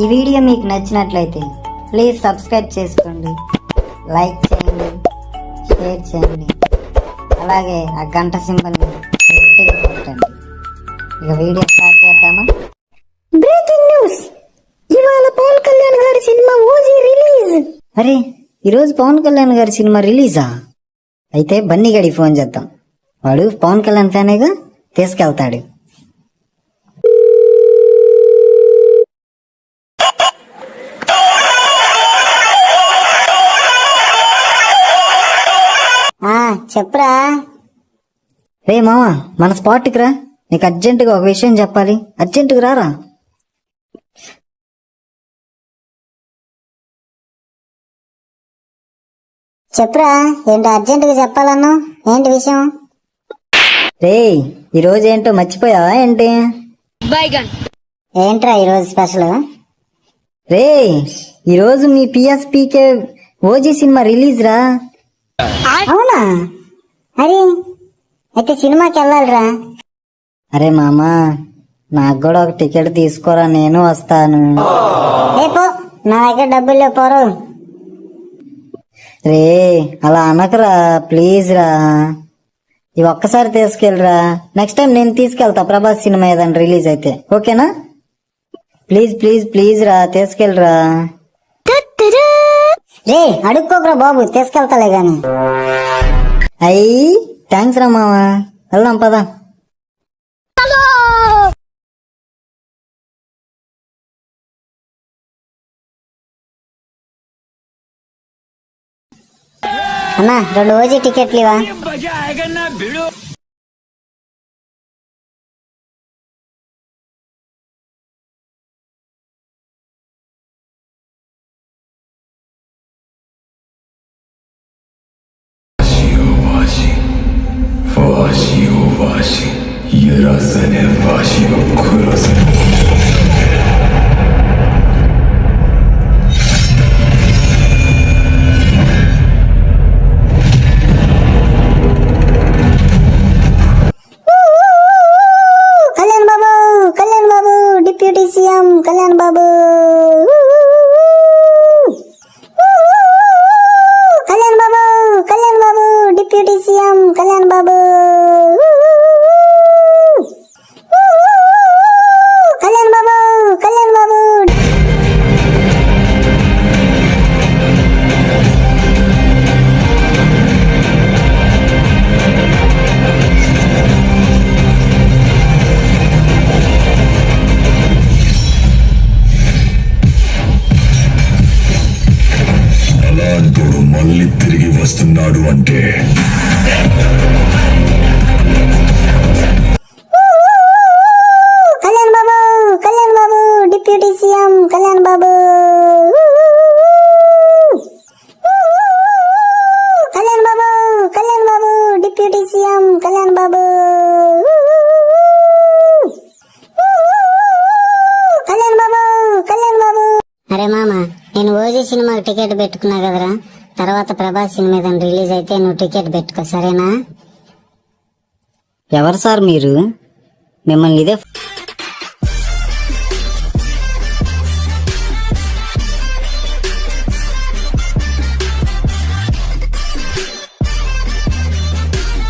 ఈ వీడియో మీకు నచ్చినట్లయితే ప్లీజ్ సబ్స్క్రైబ్ చేసుకోండి, లైక్ చేయండి, షేర్ చేయండి, అలాగే ఆ గంట సింబల్ గట్టిగా కొట్టండి. ఇక వీడియో స్టార్ట్ చేద్దామా? బ్రేకింగ్ న్యూస్, ఇవాళ పవన్ కళ్యాణ్ గారి సినిమా ఓజీ రిలీజ్. అరే, ఈరోజు పవన్ కళ్యాణ్ గారి సినిమా రిలీజా? అయితే బన్నీ గడికి ఫోన్ చేద్దాం, వాడు పవన్ కళ్యాణ్ ఫ్యానేగా, తీసుకెళ్తాడు. చెప్పురా. రే మామా, మన స్పాట్కి రా, నీకు అర్జెంటుగా ఒక విషయం చెప్పాలి, అర్జెంటుగా రారా. చెప్పురా, ఏంటో అర్జెంటుగా చెప్పాలన్నా, ఏంటి విషయం? రే, ఈరోజు ఏంటో మర్చిపోయావా ఏంటి? ఏంట్రా ఈరోజు స్పెషల్? రే, ఈరోజు మీ పిఎస్పీకే ఓజీ సినిమా రిలీజ్ రా. అవునా? అరే, అయితే సినిమాకి వెళ్ళాలిరా. అరే మామా, నాకు కూడా ఒక టికెట్ తీసుకోరా, నేను వస్తాను. రేపు నా దగ్గర డబ్బులు పోరు. రే, అలా అనకరా ప్లీజ్ రా, ఇవి ఒక్కసారి తీసుకెళ్ళరా, నెక్స్ట్ టైం నేను తీసుకెళ్తా ప్రభాస్ సినిమా ఏదైనా రిలీజ్ అయితే, ఓకేనా? ప్లీజ్ ప్లీజ్ ప్లీజ్ రా, తీసుకెళ్ళరా. రే, అడుక్కోకరా బాబు, తీసుకెళ్తాలే గాని. అయ్యి థ్యాంక్స్ రా మామా, వెళ్దాం పదా. అన్నా, 2 ఓజీ టికెట్లు ఇవా? Kalyan Babu, Kalyan Babu, deputy CM Kalyan Babu. Kalyan Babu, Kalyan Babu, deputy CM Kalyan Babu. Kalyan Babu, Kalyan Babu. అలాంటోడు మళ్ళీ తిరిగి వస్తున్నాడు అంటే Kalyan Babu, Kalyan Babu, deputy CM Kalyan Babu. Kalyan Babu, Kalyan Babu, deputy CM Kalyan Babu. Kalyan Babu, Kalyan Babu. అరే మామ, నేను ఓజీ సినిమాకి టికెట్ పెట్టుకున్నా కదరా, తర్వాత ప్రభాస్ సినిమా ఏదైనా రిలీజ్ అయితే నువ్వు టికెట్ పెట్టుకో, సరేనా? ఎవరు సార్ మీరు? మిమ్మల్ని ఇదే